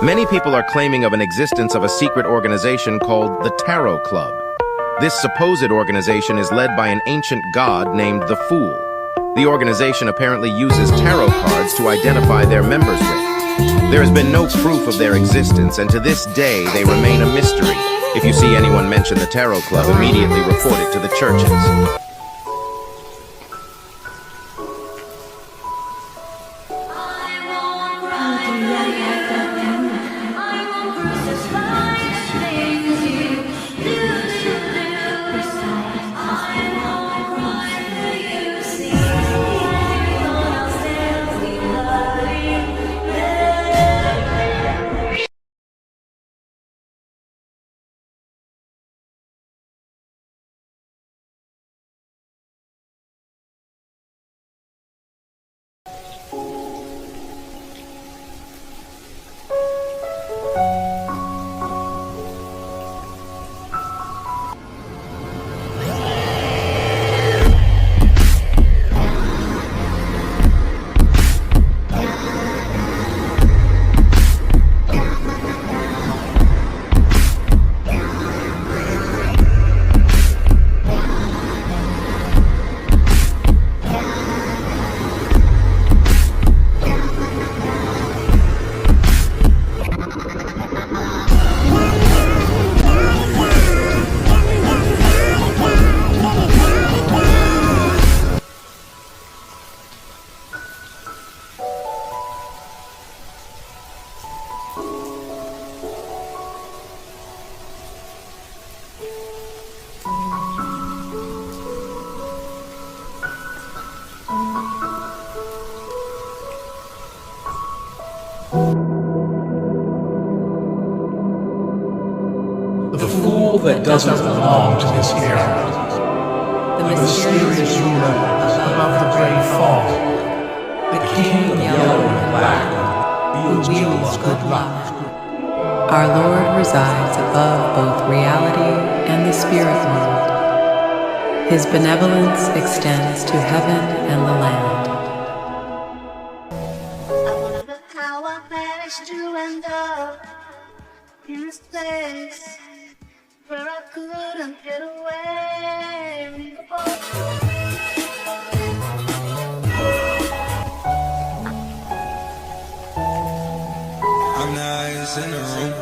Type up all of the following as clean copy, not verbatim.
Many people are claiming of an existence of a secret organization called the Tarot Club. This supposed organization is led by an ancient god named the Fool. The organization apparently uses tarot cards to identify their members with. There has been no proof of their existence, and to this day they remain a mystery. If you see anyone mention the Tarot Club, immediately report it to the churches. The fool that doesn't belong to this era. The mysterious ruler above the gray fog. The king of yellow and black, who wields good luck. Our Lord resides above both reality and the spirit world. His benevolence extends to heaven and the land. I wonder how I managed to end up in this place where I couldn't get away. I'm the highest in the room.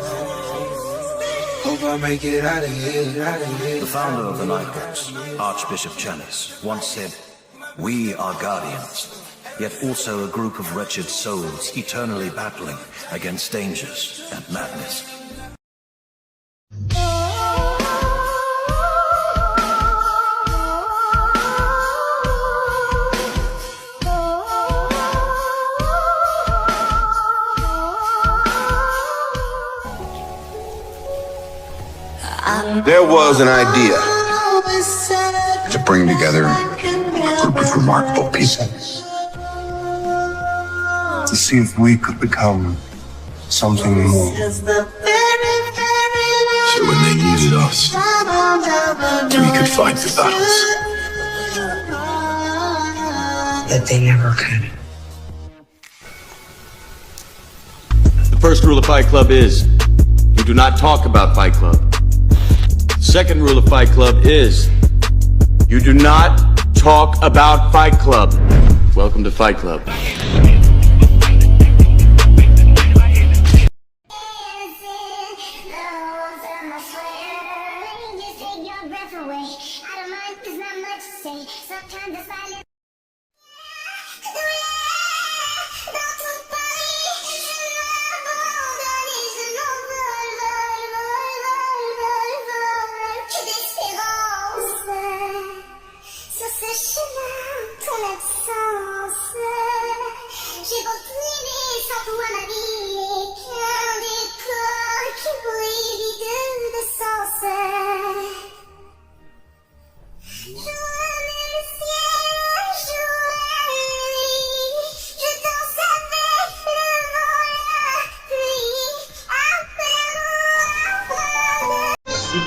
Hope I make it out of here, The founder of the Nightwatch, Archbishop Chalice, once said, "We are guardians, yet also a group of wretched souls eternally battling against dangers and madness." There was an idea to bring together a group of remarkable people, to see if we could become something more. So when they needed us, we could fight the battles that they never could. The first rule of Fight Club is, you do not talk about Fight Club. Second rule of Fight Club is, you do not talk about Fight Club. Welcome to Fight Club.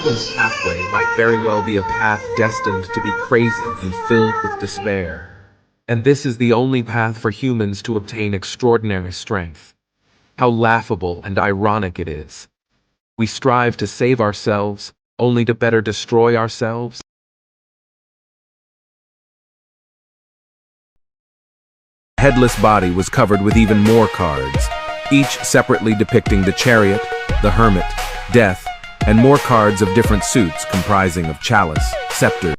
This pathway might very well be a path destined to be crazy and filled with despair. And this is the only path for humans to obtain extraordinary strength. How laughable and ironic it is. We strive to save ourselves, only to better destroy ourselves. The headless body was covered with even more cards, each separately depicting the chariot, the hermit, death, and more cards of different suits comprising of chalice, scepter.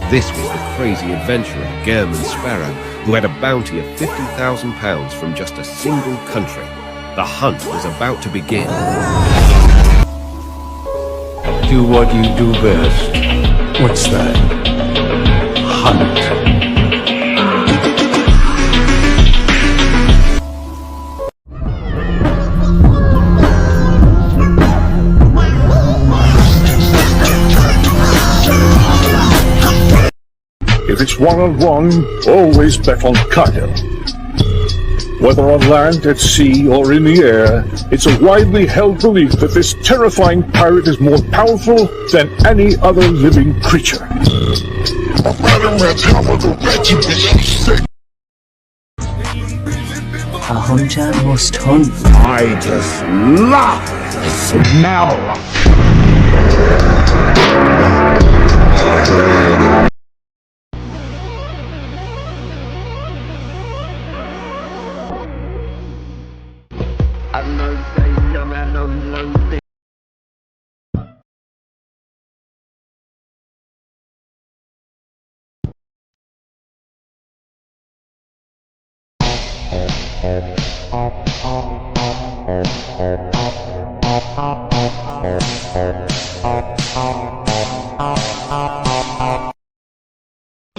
This was the crazy adventurer, Sefirah, who had a bounty of £50,000 from just a single country. The hunt was about to begin. Do what you do best. What's that? Hunt. If it's one-on-one, always bet on Kyle. Whether on land, at sea, or in the air, it's a widely held belief that this terrifying pirate is more powerful than any other living creature. A hunter must hunt. I just love the smell.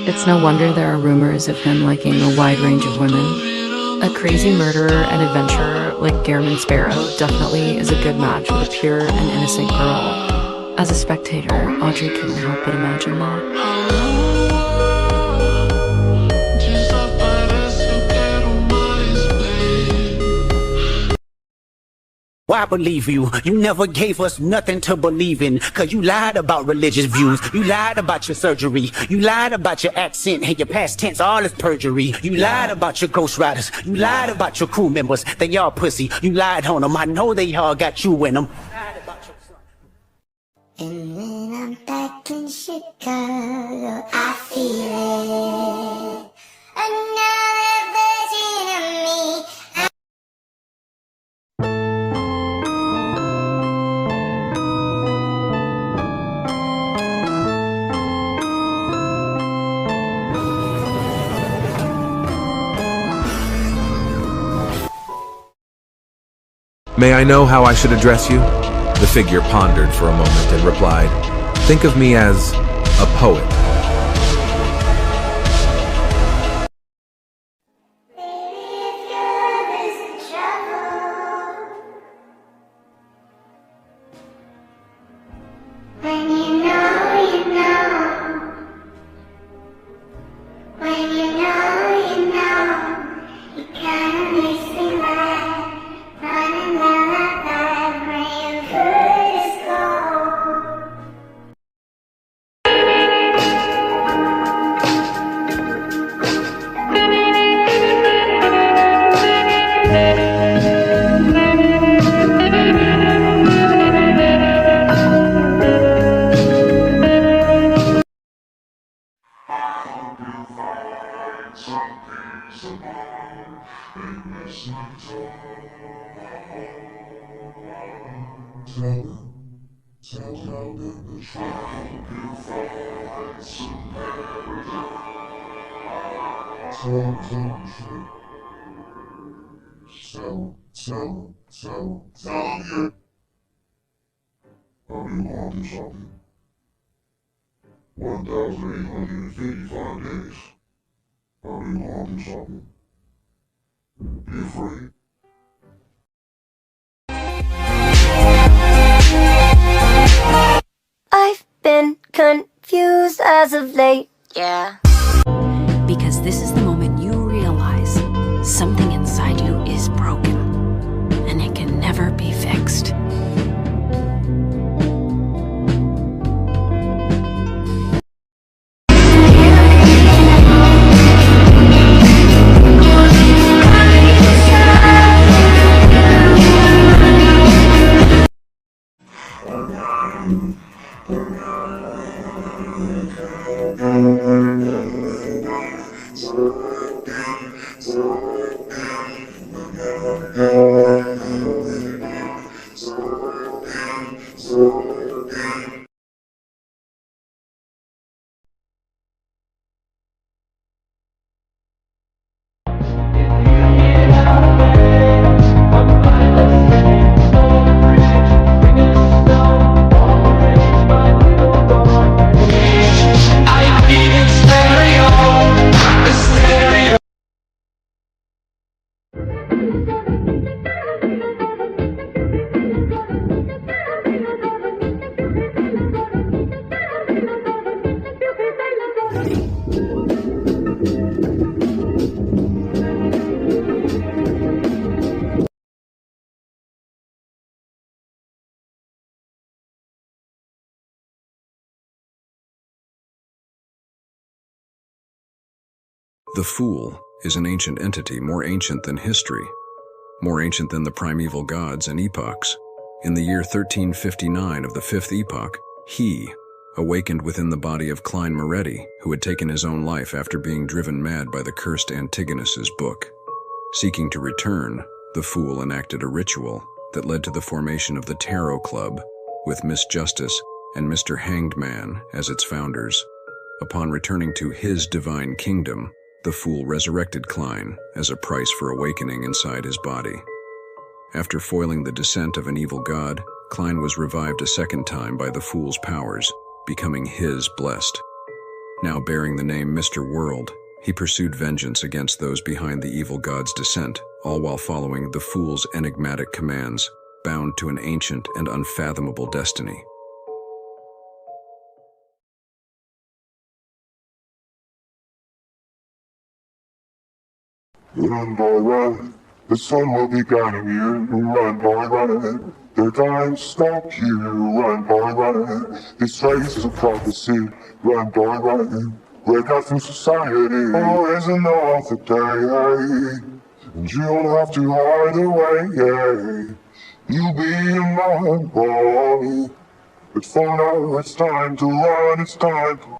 It's no wonder there are rumors of him liking a wide range of women. A crazy murderer and adventurer like Gacha Sparrow definitely is a good match with a pure and innocent girl. As a spectator, Audrey couldn't help but imagine that. Why believe you? You never gave us nothing to believe in, cause you lied about religious views, you lied about your surgery, you lied about your accent and your past tense, all is perjury. You lied about your ghost riders, you lied about your crew members, they y'all pussy, you lied on them, I know they all got you in them. And when I'm back in Chicago, I feel it. Another version of me. May I know how I should address you? The figure pondered for a moment and replied, "Think of me as a poet." When you know, you know. When you know, you know. You kinda makes me laugh. Running down that path, praying for this goal. I've been confused as of late, yeah. because this is the moment you realize something inside you is broken, and it can never be fixed. The Fool is an ancient entity more ancient than history, more ancient than the primeval gods and epochs. In the year 1359 of the fifth epoch, he awakened within the body of Klein, who had taken his own life after being driven mad by the cursed Antigonus's book. Seeking to return, the Fool enacted a ritual that led to the formation of the Tarot Club, with Miss Justice and Mr. Hanged Man as its founders. Upon returning to his divine kingdom, the Fool resurrected Klein as a price for awakening inside his body. After foiling the descent of an evil god, Klein was revived a second time by the Fool's powers, becoming his blessed. Now bearing the name Mr. World, he pursued vengeance against those behind the evil god's descent, all while following the Fool's enigmatic commands, bound to an ancient and unfathomable destiny. Run, boy, run. The sun will be guiding you. Run, boy, run. They're dying to stop you. Run, boy, run. This race is a prophecy. Run, boy, run. Break out from society. Always another day. And you don't have to hide away. You'll be a man, boy. But for now, it's time to run. It's time to...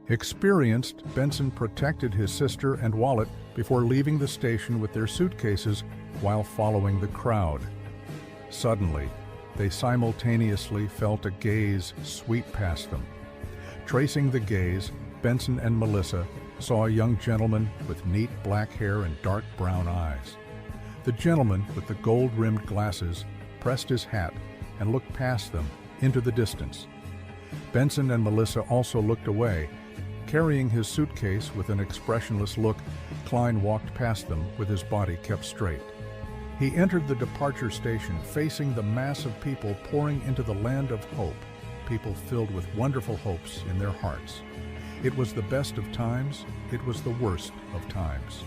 Experienced, Benson protected his sister and wallet before leaving the station with their suitcases while following the crowd. Suddenly, they simultaneously felt a gaze sweep past them. Tracing the gaze, Benson and Melissa saw a young gentleman with neat black hair and dark brown eyes. The gentleman with the gold-rimmed glasses pressed his hat and looked past them into the distance. Benson and Melissa also looked away. Carrying his suitcase with an expressionless look, Klein walked past them with his body kept straight. He entered the departure station facing the mass of people pouring into the land of hope, people filled with wonderful hopes in their hearts. It was the best of times, it was the worst of times.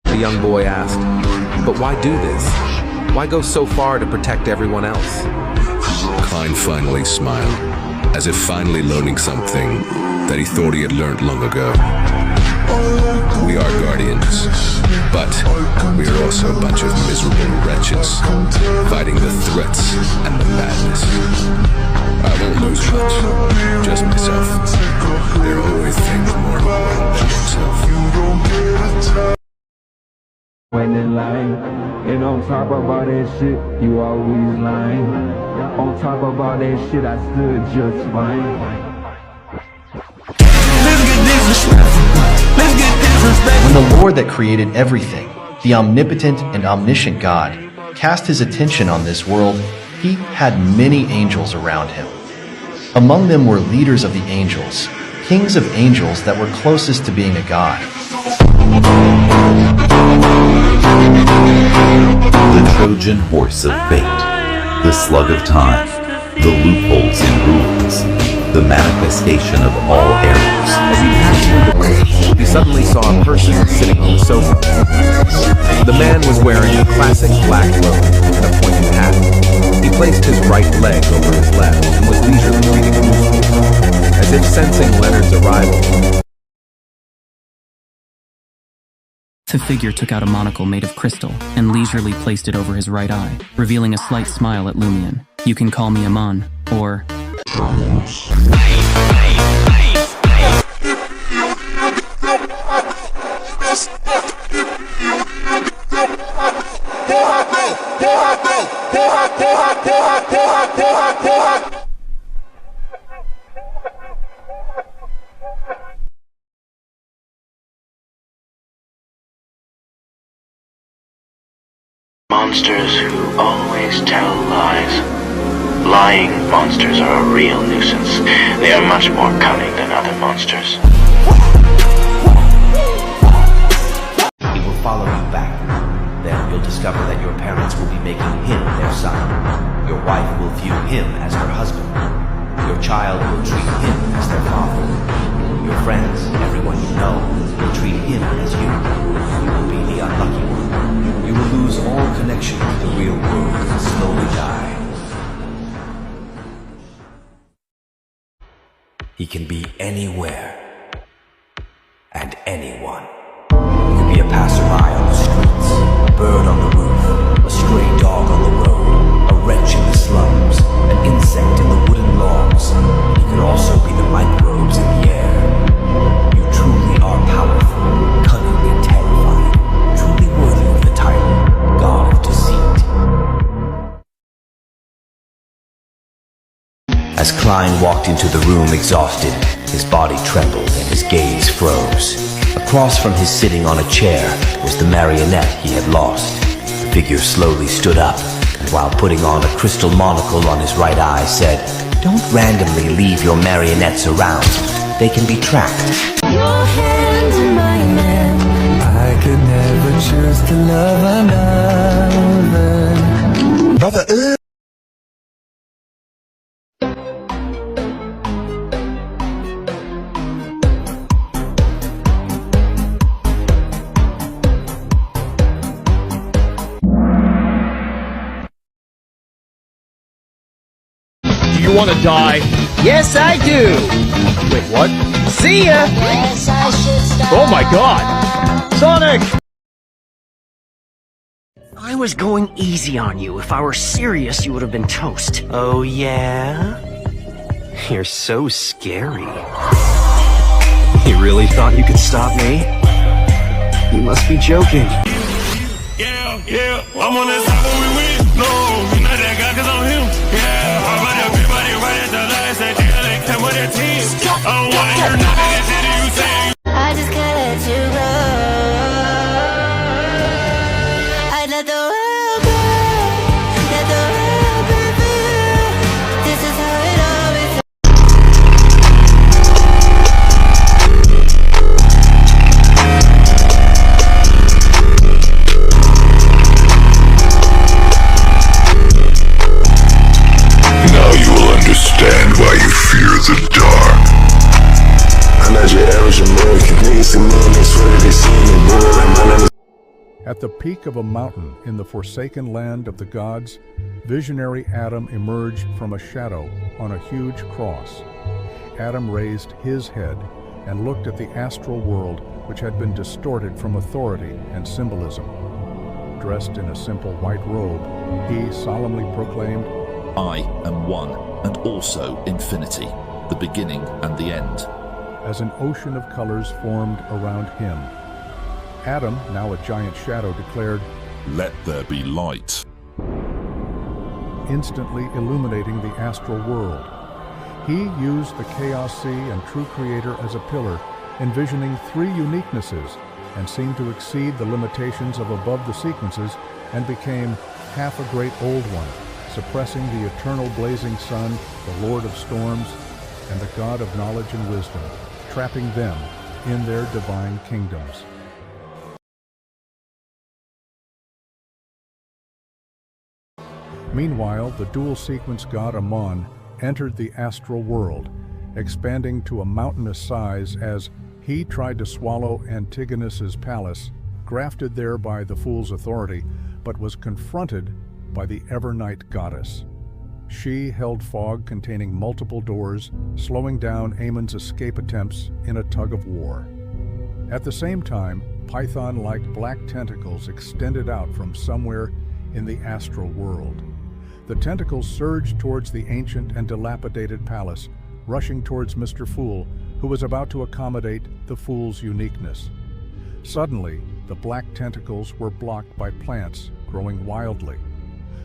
The young boy asked, "But why do this? Why go so far to protect everyone else?" Klein finally smiled, as if finally learning something that he thought he had learned long ago. We are guardians, but we are also a bunch of miserable wretches, fighting the threats and the madness. touch. Just myself. There are always things more important than oneself. When in line, and on top of all that shit, you always lying. On top of all that shit, I stood just fine. When the Lord that created everything, the omnipotent and omniscient God, cast his attention on this world, he had many angels around him. Among them were leaders of the angels, kings of angels that were closest to being a god. The Trojan horse of fate, the slug of time, the loopholes in rules, the manifestation of all errors. As he passed through the room, he suddenly saw a person sitting on the sofa. The man was wearing a classic black robe and a pointed hat. He placed his right leg over his left and was leisurely reading a newspaper, as if sensing Leonard's arrival. The figure took out a monocle made of crystal and leisurely placed it over his right eye, revealing a slight smile at Lumion. You can call me Amon, or... Monsters who always tell lies. Lying monsters are a real nuisance. They are much more cunning than other monsters. He will follow you back. Then you'll discover that your parents will be making him their son. Your wife will view him as her husband. Your child will treat him as their father. Your friends, everyone you know, will treat him as you. You will be the unlucky one. You will lose all connection with the real world and slowly die. He can be anywhere and anyone. You can be a passerby on the streets, a bird on the roof, a stray dog on the road, a wretch in the slums, an insect in the wooden logs. You can also be the microbes in the air. You truly are powerful, cunning and terrifying, truly worthy of the title, God of Deceit. As Klein walked into the room exhausted, his body trembled and his gaze froze. Across from his sitting on a chair was the marionette he had lost. The figure slowly stood up, and while putting on a crystal monocle on his right eye said, "Don't randomly leave your marionettes around. They can be tracked." Your hand in my hand. I could never choose to love another. Brother, Do you want to die? Yes, I do. Wait, what? See ya. Oh my god! Sonic! I was going easy on you. If I were serious, you would have been toast. Oh yeah? You're so scary. You really thought you could stop me? You must be joking. Yeah, I'm on that side when we win. No, you're not that guy 'cause I'm him. Yeah, how about everybody right at the last that they came with their team. I don't wanna hear none of that shit you say. I just can't let you go. I let the world go. Let the world be free. This is how it always is. Now you will understand why you fear the dark. I'm not your average American. Niggas see me and they swear that they see me, boy. Like my name is. At the peak of a mountain in the forsaken land of the gods, visionary Adam emerged from a shadow on a huge cross. Adam raised his head and looked at the astral world, which had been distorted from authority and symbolism. Dressed in a simple white robe, he solemnly proclaimed, I am one, and also infinity, the beginning and the end. As an ocean of colors formed around him. Adam, now a giant shadow, declared, "Let there be light," instantly illuminating the astral world. He used the Chaos Sea and True Creator as a pillar, envisioning 3 uniquenesses, and seemed to exceed the limitations of above the sequences, and became half a great old one, suppressing the eternal blazing sun, the Lord of storms, and the God of knowledge and wisdom, trapping them in their divine kingdoms. Meanwhile, the dual-sequence god Amon entered the astral world, expanding to a mountainous size as he tried to swallow Antigonus's palace, grafted there by the fool's authority, but was confronted by the Evernight goddess. She held fog containing multiple doors, slowing down Amon's escape attempts in a tug-of-war. At the same time, python-like black tentacles extended out from somewhere in the astral world. The tentacles surged towards the ancient and dilapidated palace, rushing towards Mr. Fool, who was about to accommodate the Fool's uniqueness. Suddenly, the black tentacles were blocked by plants growing wildly.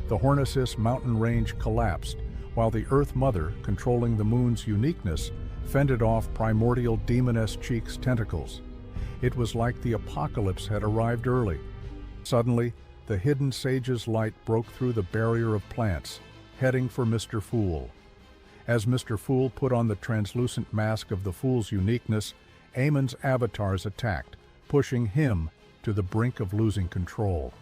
The Hornicis mountain range collapsed, while the Earth Mother, controlling the Moon's uniqueness, fended off primordial Demoness Cheek's tentacles. It was like the apocalypse had arrived early. Suddenly, the hidden sage's light broke through the barrier of plants, heading for Mr. Fool. As Mr. Fool put on the translucent mask of the Fool's uniqueness, Amon's avatars attacked, pushing him to the brink of losing control.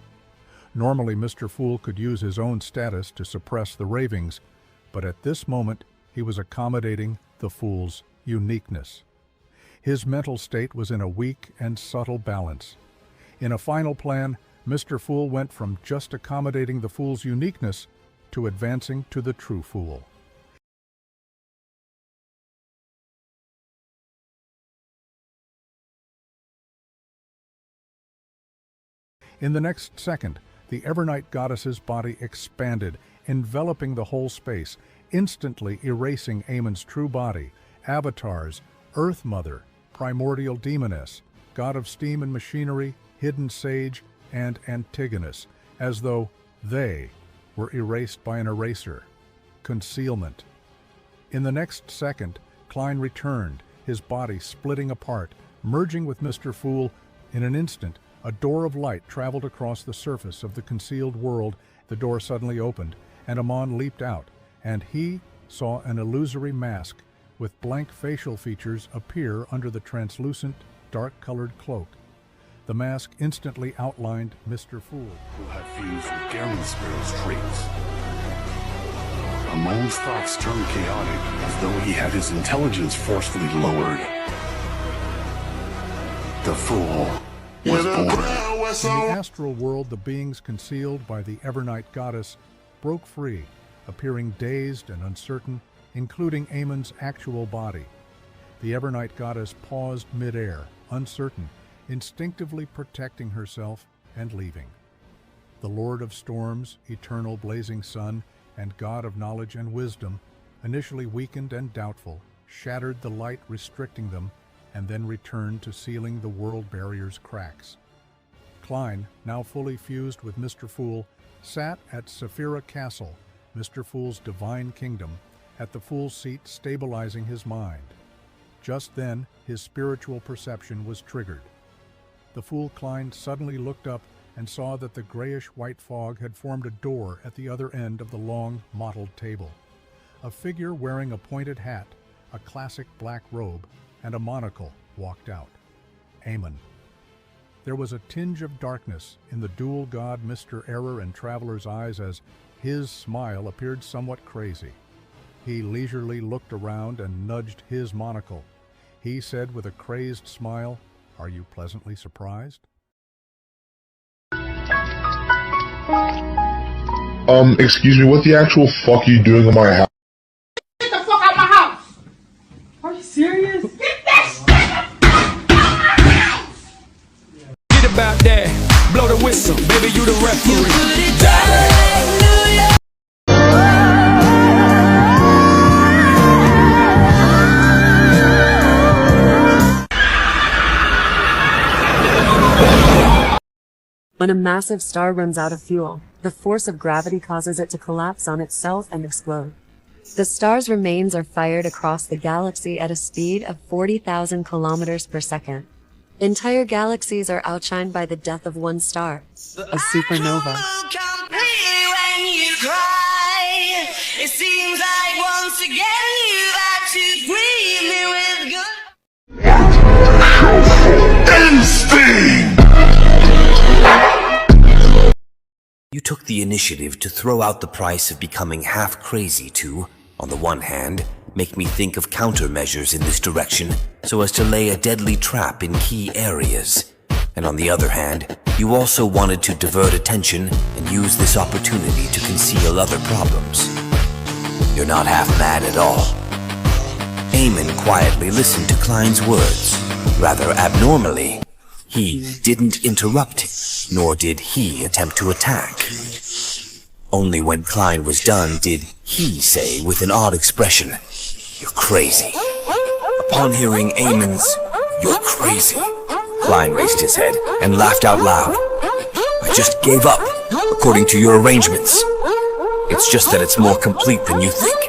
Normally, Mr. Fool could use his own status to suppress the ravings, but at this moment, he was accommodating the Fool's uniqueness. His mental state was in a weak and subtle balance. In a final plan, Mr. Fool went from just accommodating the Fool's uniqueness to advancing to the true Fool. In the next second, the Evernight goddess's body expanded, enveloping the whole space, instantly erasing Amon's true body, avatars, Earth Mother, Primordial Demoness, God of Steam and Machinery, Hidden Sage, and Antigonus, as though they were erased by an eraser. Concealment. In the next second, Klein returned, his body splitting apart, merging with Mr. Fool. In an instant, a door of light traveled across the surface of the concealed world. The door suddenly opened, and Amon leaped out, and he saw an illusory mask with blank facial features appear under the translucent, dark-colored cloak. The mask instantly outlined Mr. Fool, who had fused with Garin Sparrow's traits. Amon's thoughts turned chaotic, as though he had his intelligence forcefully lowered. The Fool was born. In the astral world, the beings concealed by the Evernight goddess broke free, appearing dazed and uncertain, including Amon's actual body. The Evernight goddess paused mid-air, uncertain, instinctively protecting herself and leaving. The Lord of Storms, eternal blazing sun, and God of knowledge and wisdom, initially weakened and doubtful, shattered the light restricting them, and then returned to sealing the world barrier's cracks. Klein, now fully fused with Mr. Fool, sat at Sefirah Castle, Mr. Fool's divine kingdom, at the Fool's seat, stabilizing his mind. Just then, his spiritual perception was triggered. The Fool Klein suddenly looked up and saw that the grayish-white fog had formed a door at the other end of the long, mottled table. A figure wearing a pointed hat, a classic black robe, and a monocle walked out. Amon. There was a tinge of darkness in the dual god Mr. Error and Traveler's eyes as his smile appeared somewhat crazy. He leisurely looked around and nudged his monocle. He said with a crazed smile, "Are you pleasantly surprised?" Excuse me, what the actual fuck are you doing in my house? Get the fuck out of my house! Are you serious? Get that Get about that, blow the whistle, baby, you the referee. When a massive star runs out of fuel, the force of gravity causes it to collapse on itself and explode. The star's remains are fired across the galaxy at a speed of 40,000 kilometers per second. Entire galaxies are outshined by the death of one star, a supernova. When you cry, it seems like once again you had to breathe me with good Instinct! You took the initiative to throw out the price of becoming half crazy to, on the one hand, make me think of countermeasures in this direction so as to lay a deadly trap in key areas. And on the other hand, you also wanted to divert attention and use this opportunity to conceal other problems. You're not half mad at all. Amon quietly listened to Klein's words. Rather abnormally, he didn't interrupt, nor did he attempt to attack. Only when Klein was done did he say with an odd expression, "You're crazy." Upon hearing Amon's, "You're crazy," Klein raised his head and laughed out loud. "I just gave up, according to your arrangements. It's just that it's more complete than you think."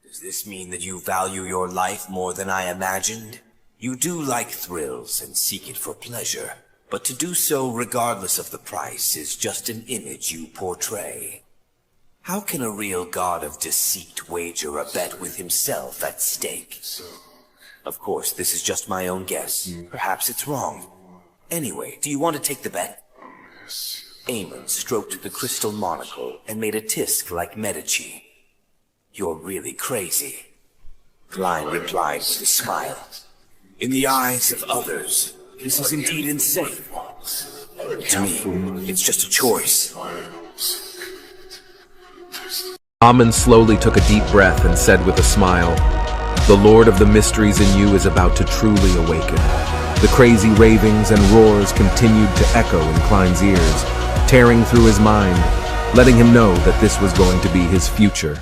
Does this mean that you value your life more than I imagined? You do like thrills and seek it for pleasure, but to do so regardless of the price is just an image you portray. How can a real god of deceit wager a bet with himself at stake? Of course, this is just my own guess. Perhaps it's wrong. Anyway, do you want to take the bet? Amon stroked the crystal monocle and made a tisk like Medici. "You're really crazy," Klein replied with a smile. "In the eyes of others, this is indeed insane. To me, it's just a choice." Amon slowly took a deep breath and said with a smile, "The Lord of the mysteries in you is about to truly awaken." The crazy ravings and roars continued to echo in Klein's ears, tearing through his mind, letting him know that this was going to be his future.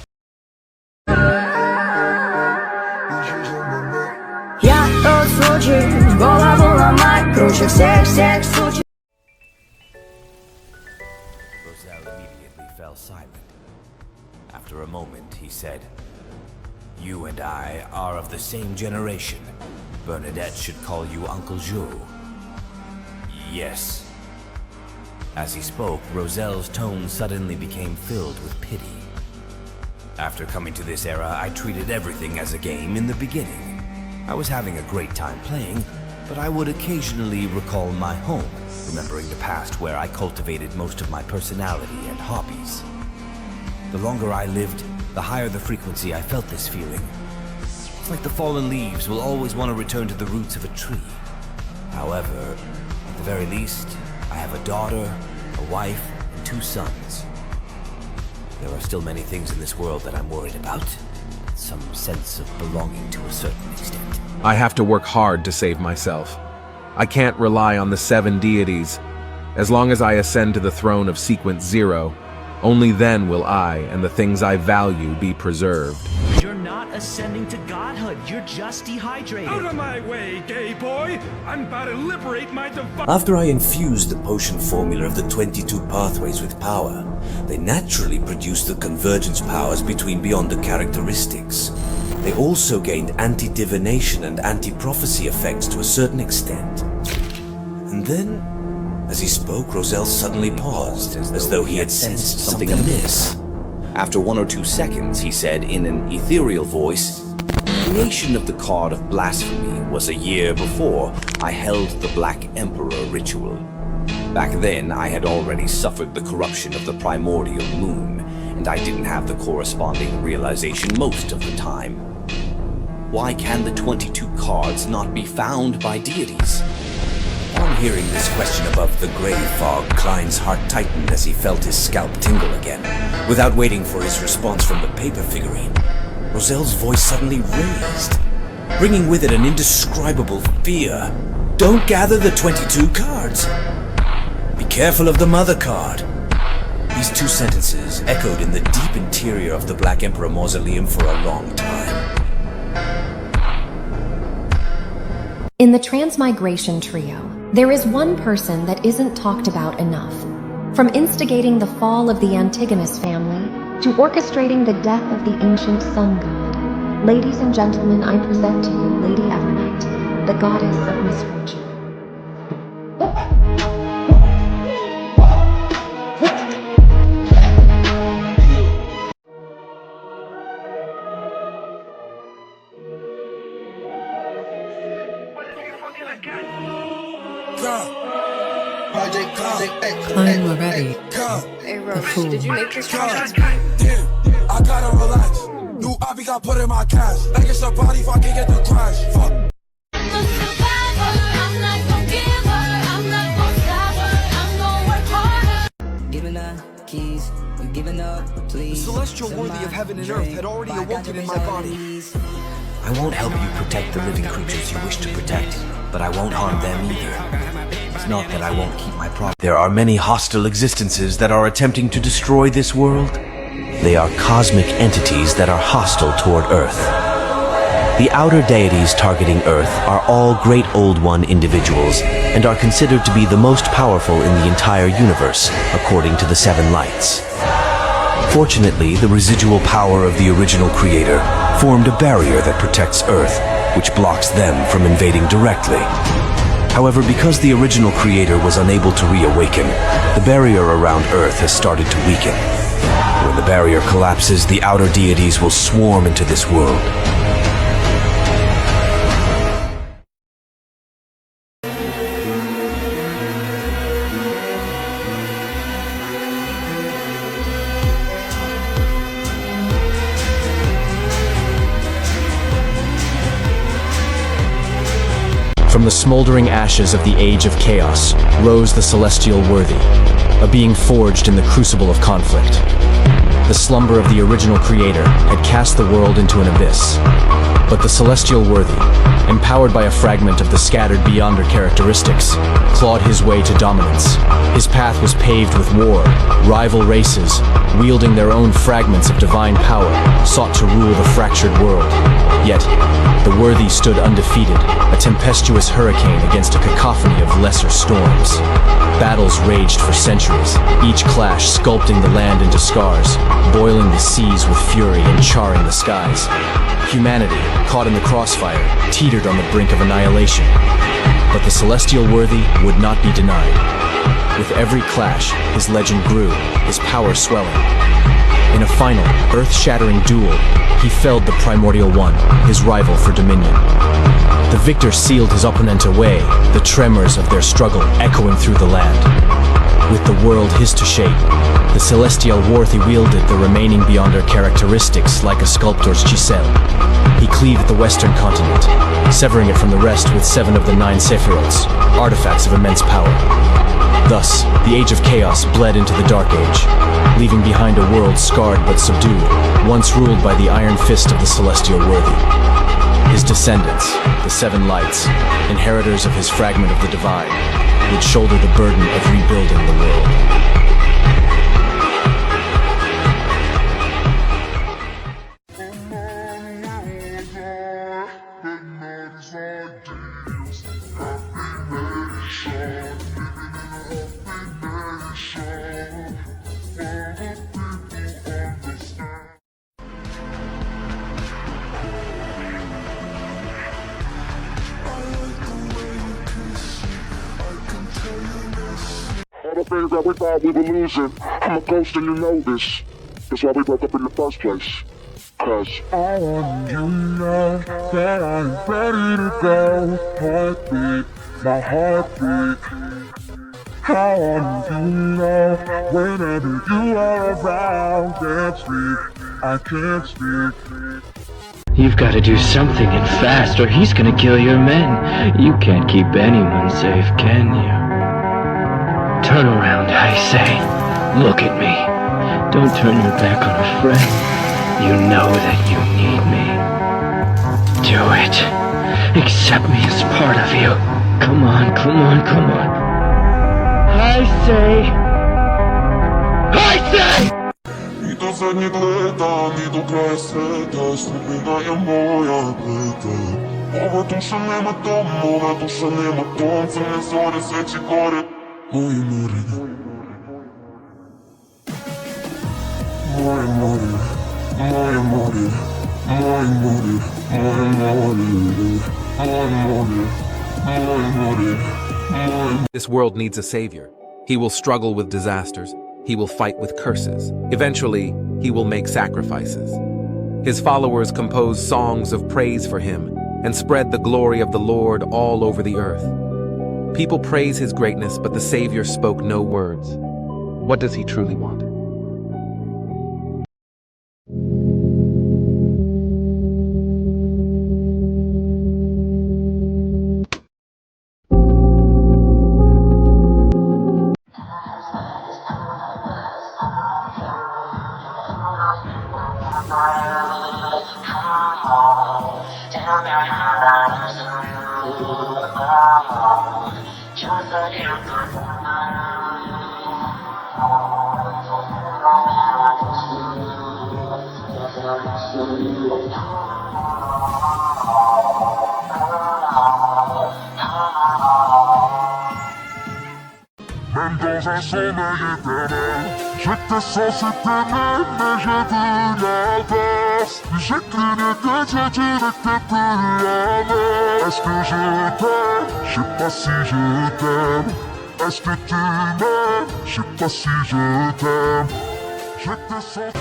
Roselle immediately fell silent. After a moment, he said, "You and I are of the same generation. Bernadette should call you Uncle Joe." "Yes." As he spoke, Roselle's tone suddenly became filled with pity. "After coming to this era, I treated everything as a game in the beginning. I was having a great time playing, but I would occasionally recall my home, remembering the past where I cultivated most of my personality and hobbies. The longer I lived, the higher the frequency I felt this feeling. It's like the fallen leaves will always want to return to the roots of a tree. However, at the very least, I have a daughter, a wife, and 2 sons. There are still many things in this world that I'm worried about. Some sense of belonging to a certain extent. I have to work hard to save myself. I can't rely on the 7 deities. As long as I ascend to the throne of Sequence 0, only then will I and the things I value be preserved. You're not ascending to godhood, you're just dehydrated. Out of my way, gay boy! I'm about to liberate my divine— After I infused the potion formula of the 22 pathways with power, they naturally produced the convergence powers between beyond the characteristics. They also gained anti-divination and anti-prophecy effects to a certain extent. And then, as he spoke, Roselle suddenly paused, as though he had sensed something amiss. After 1 or 2 seconds, he said in an ethereal voice, "The creation of the card of blasphemy was a year before I held the Black Emperor ritual. Back then, I had already suffered the corruption of the primordial moon, and I didn't have the corresponding realization most of the time. Why can the 22 cards not be found by deities?" On hearing this question above the gray fog, Klein's heart tightened as he felt his scalp tingle again. Without waiting for his response from the paper figurine, Roselle's voice suddenly raised, bringing with it an indescribable fear. "Don't gather the 22 cards. Be careful of the mother card." These 2 sentences echoed in the deep interior of the Black Emperor Mausoleum for a long time. In the Transmigration Trio, There is one person that isn't talked about enough. From instigating the fall of the Antigonus family to orchestrating the death of the ancient sun god. Ladies and gentlemen, I present to you Lady Evernight, the goddess of misfortune. Klein, we're ready. Hey, Rose, did you make this contract? Damn, I gotta relax. New Ivy got put in my cash. Like it's a body if I can get the crash. Fuck. Giving up keys, you giving up, please. The celestial worthy of heaven and earth had already awoken in my body. I won't help you protect the living creatures you wish to protect, but I won't harm them either. It's not that I won't keep my promise. There are many hostile existences that are attempting to destroy this world. They are cosmic entities that are hostile toward Earth. The outer deities targeting Earth are all Great Old One individuals and are considered to be the most powerful in the entire universe, according to the Seven Lights. Fortunately, the residual power of the original creator formed a barrier that protects Earth, which blocks them from invading directly. However, because the original creator was unable to reawaken, the barrier around Earth has started to weaken. When the barrier collapses, the outer deities will swarm into this world. From the smoldering ashes of the Age of Chaos rose the Celestial Worthy, a being forged in the crucible of conflict. The slumber of the original creator had cast the world into an abyss. But the Celestial Worthy, empowered by a fragment of the scattered Beyonder characteristics, clawed his way to dominance. His path was paved with war. Rival races, wielding their own fragments of divine power, sought to rule the fractured world. Yet, the Worthy stood undefeated, a tempestuous hurricane against a cacophony of lesser storms. Battles raged for centuries, each clash sculpting the land into scars, boiling the seas with fury and charring the skies. Humanity, caught in the crossfire, teetered on the brink of annihilation. But the Celestial Worthy would not be denied. With every clash, his legend grew, his power swelling. In a final, earth-shattering duel, he felled the Primordial One, his rival for dominion. The victor sealed his opponent away, the tremors of their struggle echoing through the land. With the world his to shape, the Celestial Worthy wielded the remaining Beyonder characteristics like a sculptor's chisel. He cleaved the western continent, severing it from the rest with 7 of the 9 Sephiroths, artifacts of immense power. Thus, the Age of Chaos bled into the Dark Age, leaving behind a world scarred but subdued, once ruled by the iron fist of the Celestial Worthy. His descendants, the Seven Lights, inheritors of his fragment of the Divine, would shoulder the burden of rebuilding the world. All the things that we thought we were losing, I'm a ghost and you know this. That's why we broke up in the first place. Cause I want you to know that I'm ready to go. Heartbeat, my heartbeat. I want you to know whenever you are around. Can't speak, I can't speak. You've got to do something and fast or he's gonna kill your men. You can't keep anyone safe, can you? Turn around, I say. Look at me. Don't turn your back on a friend. You know that you need me. Do it. Accept me as part of you. Come on, come on, come on. I say... I do zadnjeg leta, ni do kraja sveta, sudbina je moja pleta. Море душа нема дом, море душа нема дом, цели зори сечи горе. Моje more, moje more, moje more, moje more, moje more. This world needs a savior. He will struggle with disasters. He will fight with curses. Eventually, he will make sacrifices. His followers compose songs of praise for him and spread the glory of the Lord all over the earth. People praise his greatness, but the Savior spoke no words. What does he truly want? Même dans un sommeil éternel, j'étais censé t'aimer, mais j'ai vu l'inverse. J'ai cligné des yeux, tu n'étais plus la même. Est-ce que je t'aime? Je sais pas si je t'aime. Est-ce que tu m'aimes? Je sais pas si je t'aime.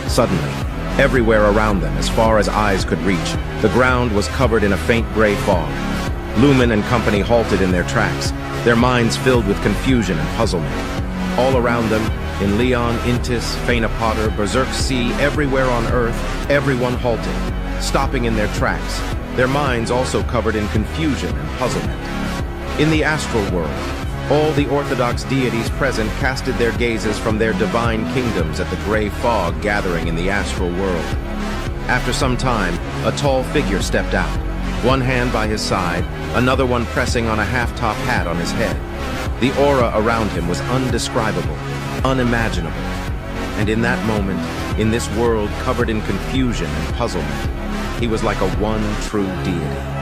Suddenly, everywhere around them, as far as eyes could reach, the ground was covered in a faint gray fog. Lumen and company halted in their tracks, their minds filled with confusion and puzzlement. All around them, in Leon, Intis, Fena Potter, Berserk Sea, everywhere on Earth, everyone halted, stopping in their tracks, their minds also covered in confusion and puzzlement. In the astral world, all the Orthodox deities present casted their gazes from their divine kingdoms at the gray fog gathering in the astral world. After some time, a tall figure stepped out, one hand by his side, another one pressing on a half-top hat on his head. The aura around him was undescribable, unimaginable. And in that moment, in this world covered in confusion and puzzlement, he was like a one true deity.